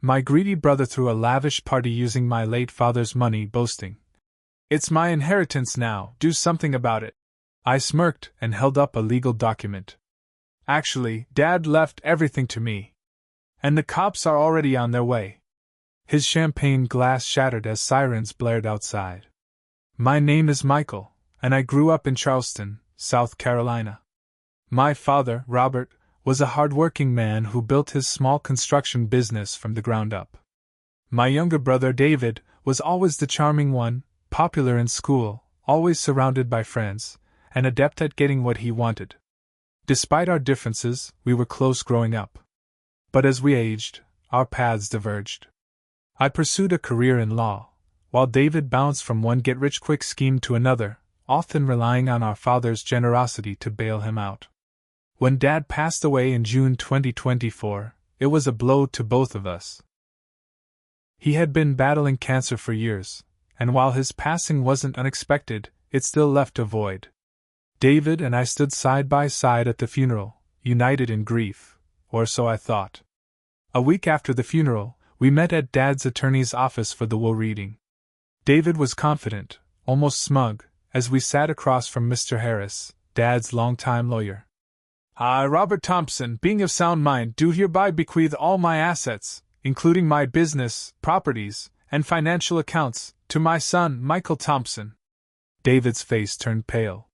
My greedy brother threw a lavish party using my late father's money, boasting, "It's my inheritance now, do something about it." I smirked and held up a legal document. "Actually, Dad left everything to me. And the cops are already on their way." His champagne glass shattered as sirens blared outside. "My name is Michael, and I grew up in Charleston, South Carolina. My father, Robert, was a hard-working man who built his small construction business from the ground up. My younger brother, David, was always the charming one, popular in school, always surrounded by friends, and adept at getting what he wanted. Despite our differences, we were close growing up. But as we aged, our paths diverged. I pursued a career in law, while David bounced from one get-rich-quick scheme to another, often relying on our father's generosity to bail him out. When Dad passed away in June 2024, it was a blow to both of us. He had been battling cancer for years, and while his passing wasn't unexpected, it still left a void. David and I stood side by side at the funeral, united in grief, or so I thought. A week after the funeral, we met at Dad's attorney's office for the will reading. David was confident, almost smug, as we sat across from Mr. Harris, Dad's longtime lawyer. "I, Robert Thompson, being of sound mind, do hereby bequeath all my assets, including my business, properties, and financial accounts, to my son, Michael Thompson." David's face turned pale.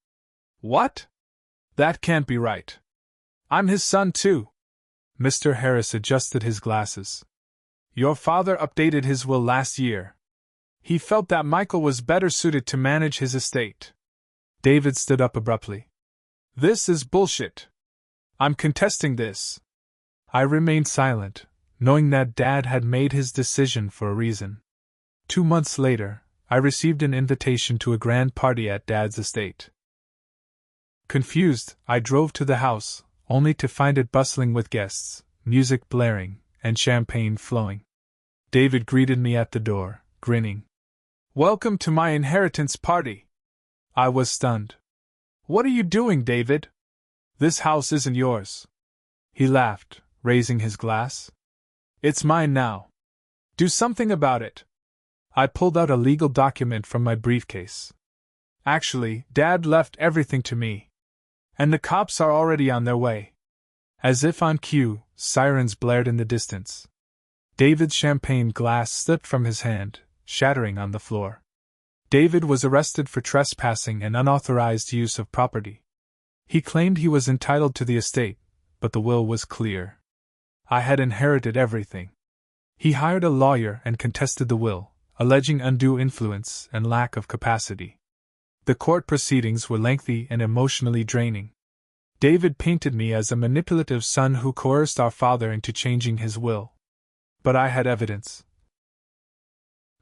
"What? That can't be right. I'm his son too." Mr. Harris adjusted his glasses. "Your father updated his will last year. He felt that Michael was better suited to manage his estate." David stood up abruptly. "This is bullshit. I'm contesting this." I remained silent, knowing that Dad had made his decision for a reason. 2 months later, I received an invitation to a grand party at Dad's estate. Confused, I drove to the house, only to find it bustling with guests, music blaring, and champagne flowing. David greeted me at the door, grinning. "Welcome to my inheritance party." I was stunned. "What are you doing, David? This house isn't yours." He laughed, raising his glass. "It's mine now. Do something about it." I pulled out a legal document from my briefcase. "Actually, Dad left everything to me. And the cops are already on their way." As if on cue, sirens blared in the distance. David's champagne glass slipped from his hand, shattering on the floor. David was arrested for trespassing and unauthorized use of property. He claimed he was entitled to the estate, but the will was clear. I had inherited everything. He hired a lawyer and contested the will, alleging undue influence and lack of capacity. The court proceedings were lengthy and emotionally draining. David painted me as a manipulative son who coerced our father into changing his will. But I had evidence.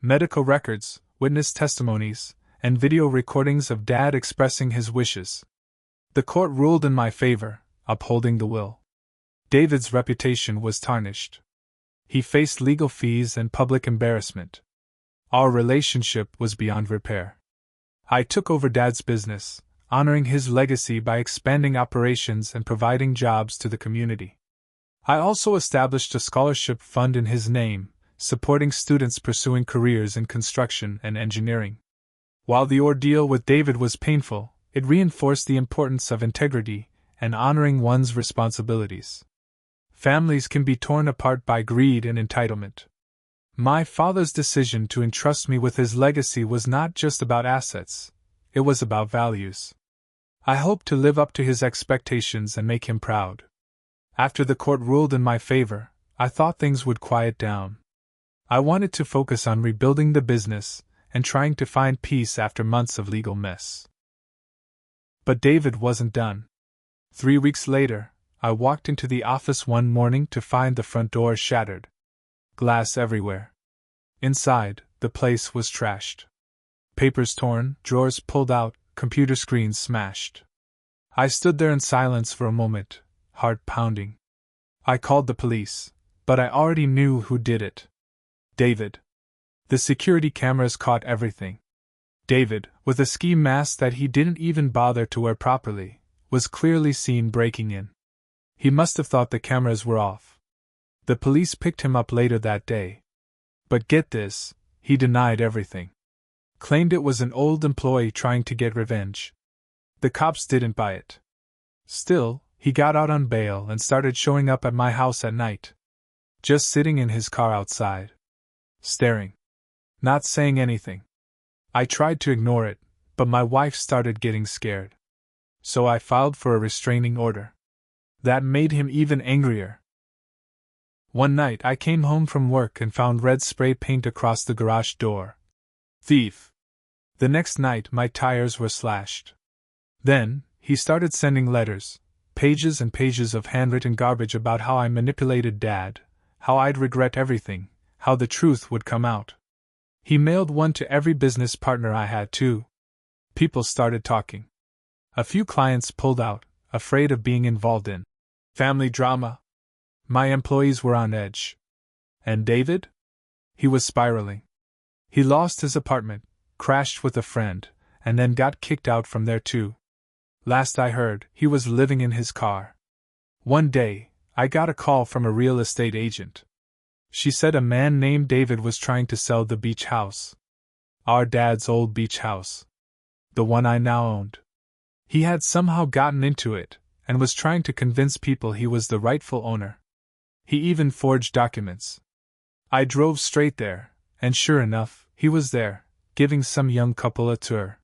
Medical records, witness testimonies, and video recordings of Dad expressing his wishes. The court ruled in my favor, upholding the will. David's reputation was tarnished. He faced legal fees and public embarrassment. Our relationship was beyond repair. I took over Dad's business, honoring his legacy by expanding operations and providing jobs to the community. I also established a scholarship fund in his name, supporting students pursuing careers in construction and engineering. While the ordeal with David was painful, it reinforced the importance of integrity and honoring one's responsibilities. Families can be torn apart by greed and entitlement. My father's decision to entrust me with his legacy was not just about assets, it was about values. I hoped to live up to his expectations and make him proud. After the court ruled in my favor, I thought things would quiet down. I wanted to focus on rebuilding the business and trying to find peace after months of legal mess. But David wasn't done. 3 weeks later, I walked into the office one morning to find the front door shattered. Glass everywhere. Inside, the place was trashed. Papers torn, drawers pulled out, computer screens smashed. I stood there in silence for a moment, heart pounding. I called the police, but I already knew who did it. David. The security cameras caught everything. David, with a ski mask that he didn't even bother to wear properly, was clearly seen breaking in. He must have thought the cameras were off. The police picked him up later that day. But get this, he denied everything. Claimed it was an old employee trying to get revenge. The cops didn't buy it. Still, he got out on bail and started showing up at my house at night. Just sitting in his car outside. Staring. Not saying anything. I tried to ignore it, but my wife started getting scared. So I filed for a restraining order. That made him even angrier. One night I came home from work and found red spray paint across the garage door. Thief. The next night my tires were slashed. Then, he started sending letters, pages and pages of handwritten garbage about how I manipulated Dad, how I'd regret everything, how the truth would come out. He mailed one to every business partner I had too. People started talking. A few clients pulled out, afraid of being involved in family drama. My employees were on edge. And David? He was spiraling. He lost his apartment, crashed with a friend, and then got kicked out from there too. Last I heard, he was living in his car. One day, I got a call from a real estate agent. She said a man named David was trying to sell the beach house. Our dad's old beach house. The one I now owned. He had somehow gotten into it, and was trying to convince people he was the rightful owner. He even forged documents. I drove straight there, and sure enough, he was there, giving some young couple a tour.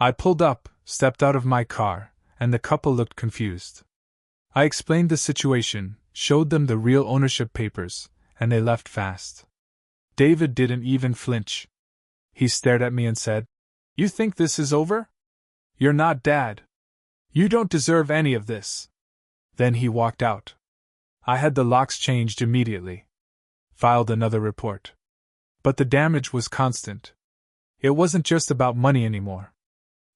I pulled up, stepped out of my car, and the couple looked confused. I explained the situation, showed them the real ownership papers, and they left fast. David didn't even flinch. He stared at me and said, "You think this is over? You're not Dad. You don't deserve any of this." Then he walked out. I had the locks changed immediately. Filed another report. But the damage was constant. It wasn't just about money anymore.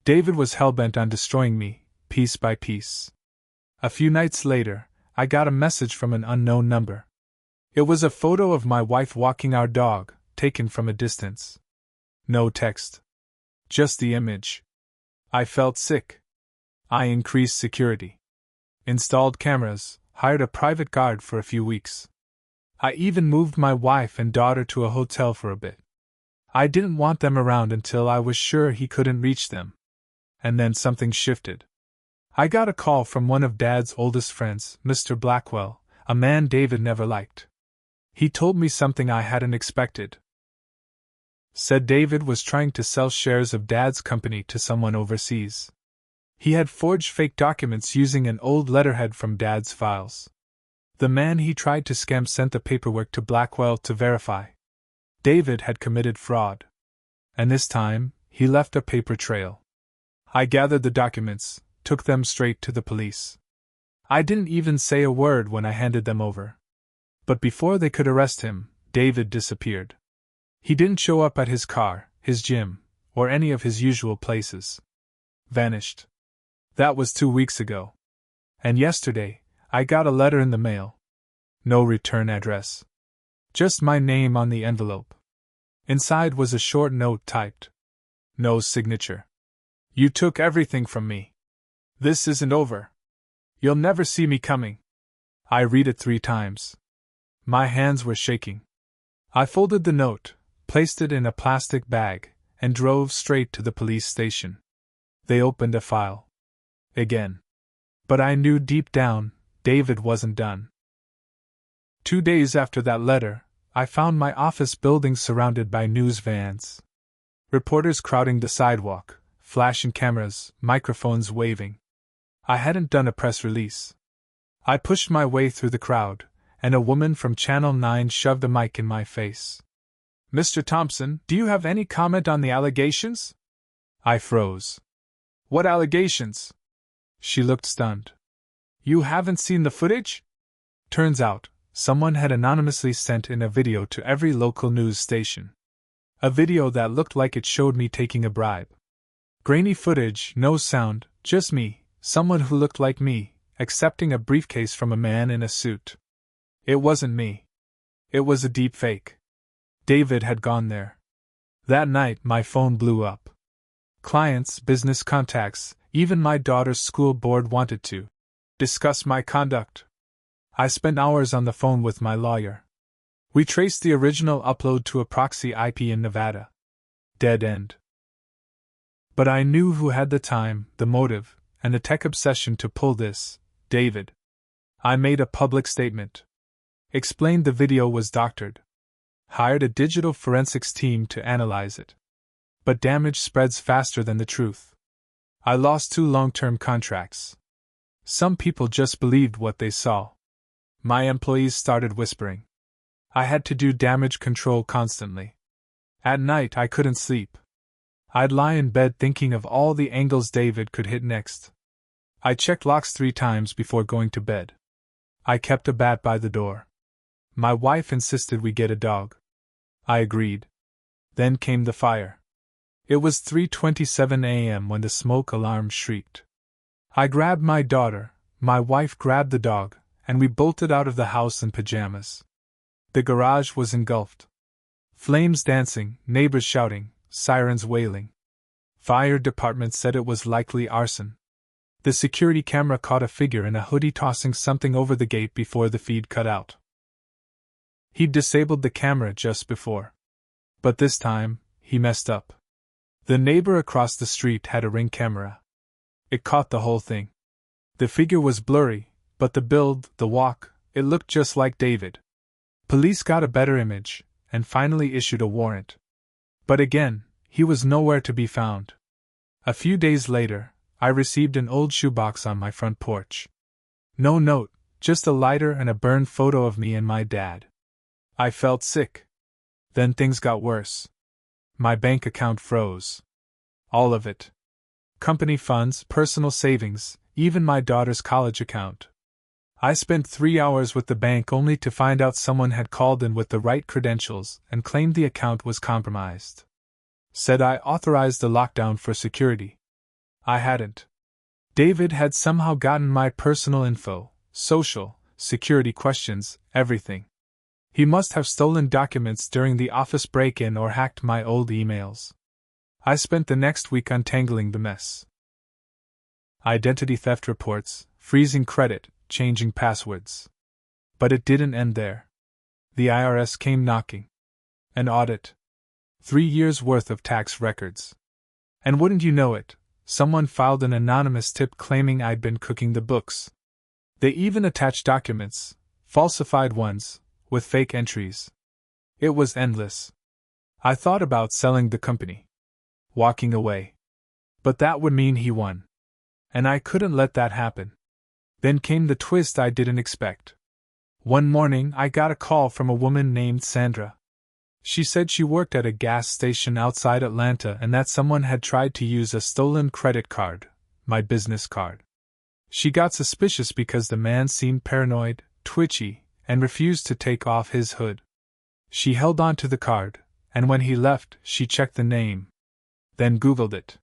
David was hellbent on destroying me, piece by piece. A few nights later, I got a message from an unknown number. It was a photo of my wife walking our dog, taken from a distance. No text. Just the image. I felt sick. I increased security. Installed cameras, hired a private guard for a few weeks. I even moved my wife and daughter to a hotel for a bit. I didn't want them around until I was sure he couldn't reach them. And then something shifted. I got a call from one of Dad's oldest friends, Mr. Blackwell, a man David never liked. He told me something I hadn't expected. Said David was trying to sell shares of Dad's company to someone overseas. He had forged fake documents using an old letterhead from Dad's files. The man he tried to scam sent the paperwork to Blackwell to verify. David had committed fraud. And this time, he left a paper trail. I gathered the documents, took them straight to the police. I didn't even say a word when I handed them over. But before they could arrest him, David disappeared. He didn't show up at his car, his gym, or any of his usual places. Vanished. That was 2 weeks ago. And yesterday, I got a letter in the mail. No return address. Just my name on the envelope. Inside was a short note typed. No signature. "You took everything from me. This isn't over. You'll never see me coming." I read it 3 times. My hands were shaking. I folded the note, placed it in a plastic bag, and drove straight to the police station. They opened a file. Again. But I knew deep down, David wasn't done. 2 days after that letter, I found my office building surrounded by news vans. Reporters crowding the sidewalk, flashing cameras, microphones waving. I hadn't done a press release. I pushed my way through the crowd, and a woman from Channel 9 shoved a mic in my face. "Mr. Thompson, do you have any comment on the allegations?" I froze. "What allegations?" She looked stunned. "You haven't seen the footage?" Turns out, someone had anonymously sent in a video to every local news station. A video that looked like it showed me taking a bribe. Grainy footage, no sound, just me, someone who looked like me, accepting a briefcase from a man in a suit. It wasn't me. It was a deep fake. David had gone there. That night my phone blew up. Clients, business contacts, even my daughter's school board wanted to discuss my conduct. I spent hours on the phone with my lawyer. We traced the original upload to a proxy IP in Nevada. Dead end. But I knew who had the time, the motive, and the tech obsession to pull this: David. I made a public statement. Explained the video was doctored. Hired a digital forensics team to analyze it. But damage spreads faster than the truth. I lost 2 long-term contracts. Some people just believed what they saw. My employees started whispering. I had to do damage control constantly. At night I couldn't sleep. I'd lie in bed thinking of all the angles David could hit next. I checked locks 3 times before going to bed. I kept a bat by the door. My wife insisted we get a dog. I agreed. Then came the fire. It was 3:27 a.m. when the smoke alarm shrieked. I grabbed my daughter, my wife grabbed the dog, and we bolted out of the house in pajamas. The garage was engulfed. Flames dancing, neighbors shouting, sirens wailing. Fire department said it was likely arson. The security camera caught a figure in a hoodie tossing something over the gate before the feed cut out. He'd disabled the camera just before. But this time, he messed up. The neighbor across the street had a Ring camera. It caught the whole thing. The figure was blurry, but the build, the walk, it looked just like David. Police got a better image, and finally issued a warrant. But again, he was nowhere to be found. A few days later, I received an old shoebox on my front porch. No note, just a lighter and a burned photo of me and my dad. I felt sick. Then things got worse. My bank account froze. All of it. Company funds, personal savings, even my daughter's college account. I spent 3 hours with the bank only to find out someone had called in with the right credentials and claimed the account was compromised. Said I authorized the lockdown for security. I hadn't. David had somehow gotten my personal info, social, security questions, everything. He must have stolen documents during the office break-in or hacked my old emails. I spent the next week untangling the mess. Identity theft reports, freezing credit, changing passwords. But it didn't end there. The IRS came knocking. An audit. 3 years' worth of tax records. And wouldn't you know it, someone filed an anonymous tip claiming I'd been cooking the books. They even attached documents, falsified ones, with fake entries. It was endless. I thought about selling the company. Walking away. But that would mean he won. And I couldn't let that happen. Then came the twist I didn't expect. One morning I got a call from a woman named Sandra. She said she worked at a gas station outside Atlanta and that someone had tried to use a stolen credit card, my business card. She got suspicious because the man seemed paranoid, twitchy, and refused to take off his hood. She held on to the card, and when he left, she checked the name. Then Googled it.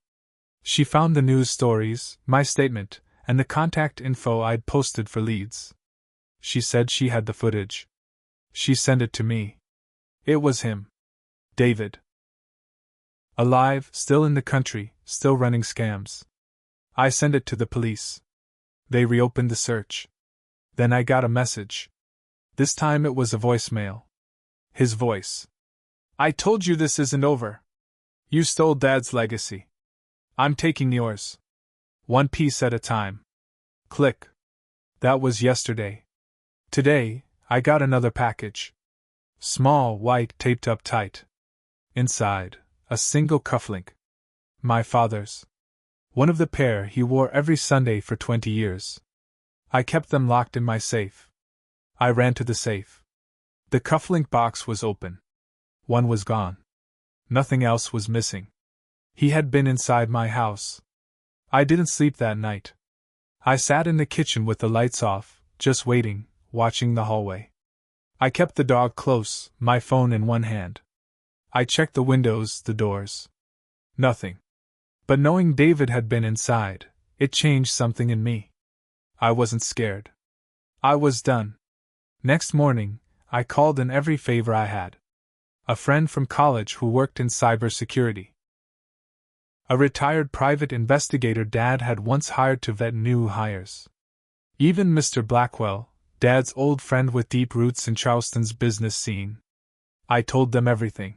She found the news stories, my statement, and the contact info I'd posted for leads. She said she had the footage. She sent it to me. It was him. David. Alive, still in the country, still running scams. I sent it to the police. They reopened the search. Then I got a message. This time it was a voicemail. His voice. I told you this isn't over. You stole Dad's legacy. I'm taking yours. One piece at a time. Click. That was yesterday. Today, I got another package. Small, white, taped up tight. Inside, a single cufflink. My father's. One of the pair he wore every Sunday for 20 years. I kept them locked in my safe. I ran to the safe. The cufflink box was open. One was gone. Nothing else was missing. He had been inside my house. I didn't sleep that night. I sat in the kitchen with the lights off, just waiting, watching the hallway. I kept the dog close, my phone in one hand. I checked the windows, the doors. Nothing. But knowing David had been inside, it changed something in me. I wasn't scared. I was done. Next morning, I called in every favor I had. A friend from college who worked in cybersecurity. A retired private investigator Dad had once hired to vet new hires. Even Mr. Blackwell, Dad's old friend with deep roots in Charleston's business scene. I told them everything.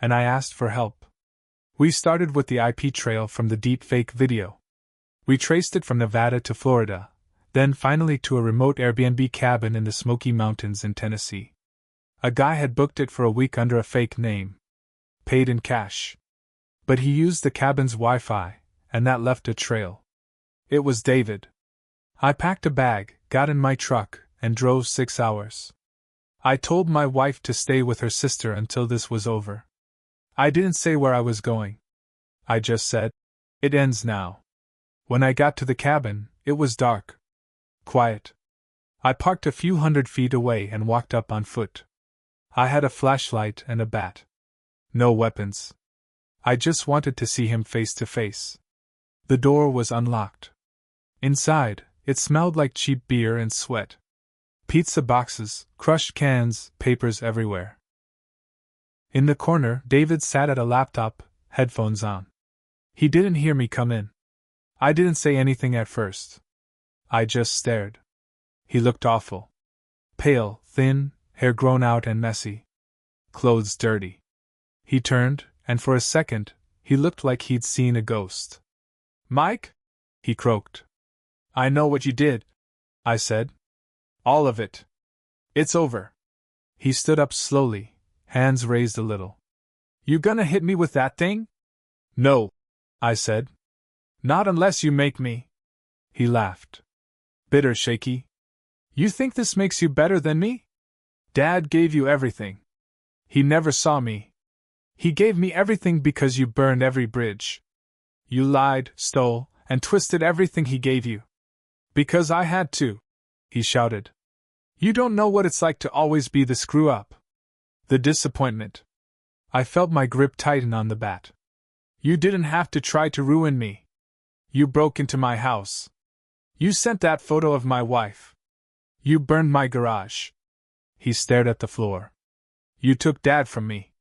And I asked for help. We started with the IP trail from the deepfake video. We traced it from Nevada to Florida, then finally to a remote Airbnb cabin in the Smoky Mountains in Tennessee. A guy had booked it for a week under a fake name. Paid in cash. But he used the cabin's Wi-Fi, and that left a trail. It was David. I packed a bag, got in my truck, and drove 6 hours. I told my wife to stay with her sister until this was over. I didn't say where I was going. I just said, "It ends now." When I got to the cabin, it was dark. Quiet. I parked a few hundred feet away and walked up on foot. I had a flashlight and a bat. No weapons. I just wanted to see him face to face. The door was unlocked. Inside, it smelled like cheap beer and sweat. Pizza boxes, crushed cans, papers everywhere. In the corner, David sat at a laptop, headphones on. He didn't hear me come in. I didn't say anything at first. I just stared. He looked awful. Pale, thin, hair grown out and messy. Clothes dirty. He turned, and for a second, he looked like he'd seen a ghost. "Mike?" he croaked. "I know what you did," I said. "All of it. It's over." He stood up slowly, hands raised a little. "You gonna hit me with that thing?" "No," I said. "Not unless you make me." He laughed. Bitter, shaky. "You think this makes you better than me? Dad gave you everything. He never saw me. He gave me everything because you burned every bridge. You lied, stole, and twisted everything he gave you. Because I had to," he shouted. "You don't know what it's like to always be the screw-up. The disappointment." I felt my grip tighten on the bat. "You didn't have to try to ruin me. You broke into my house. You sent that photo of my wife. You burned my garage." He stared at the floor. "You took Dad from me."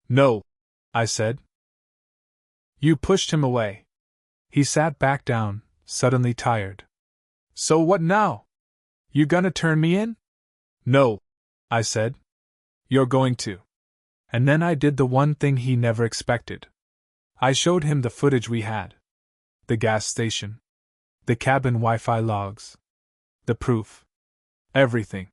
"No," I said. "You pushed him away." He sat back down, suddenly tired. "So what now? You gonna turn me in?" "No," I said. "You're going to." And then I did the one thing he never expected. I showed him the footage we had. The gas station. The cabin Wi-Fi logs. The proof. Everything.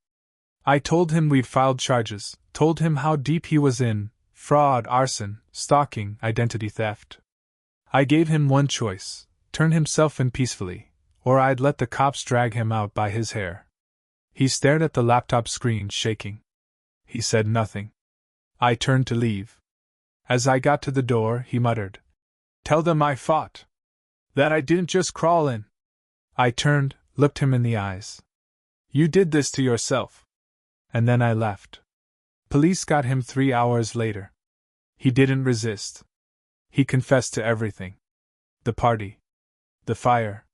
I told him we'd filed charges, told him how deep he was in fraud, arson, stalking, identity theft. I gave him one choice: turn himself in peacefully, or I'd let the cops drag him out by his hair. He stared at the laptop screen, shaking. He said nothing. I turned to leave. As I got to the door, he muttered, "Tell them I fought. That I didn't just crawl in." I turned, looked him in the eyes. "You did this to yourself." And then I left. Police got him 3 hours later. He didn't resist. He confessed to everything. The party. The fire.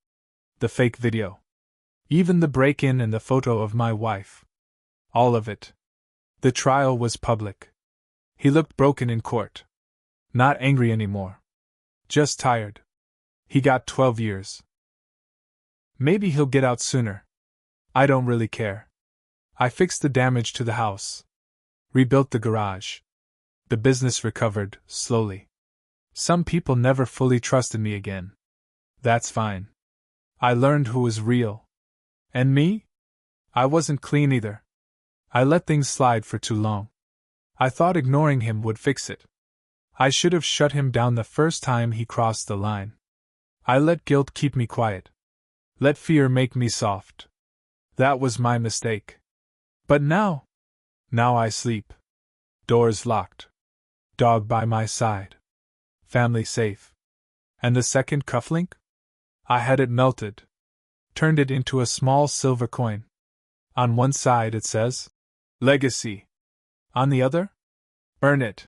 The fake video. Even the break-in and the photo of my wife. All of it. The trial was public. He looked broken in court. Not angry anymore. Just tired. He got 12 years. Maybe he'll get out sooner. I don't really care. I fixed the damage to the house. Rebuilt the garage. The business recovered, slowly. Some people never fully trusted me again. That's fine. I learned who was real. And me? I wasn't clean either. I let things slide for too long. I thought ignoring him would fix it. I should have shut him down the first time he crossed the line. I let guilt keep me quiet. Let fear make me soft. That was my mistake. But now I sleep. Doors locked. Dog by my side. Family safe. And the second cufflink? I had it melted. Turned it into a small silver coin. On one side it says, "Legacy." On the other? "Earn it."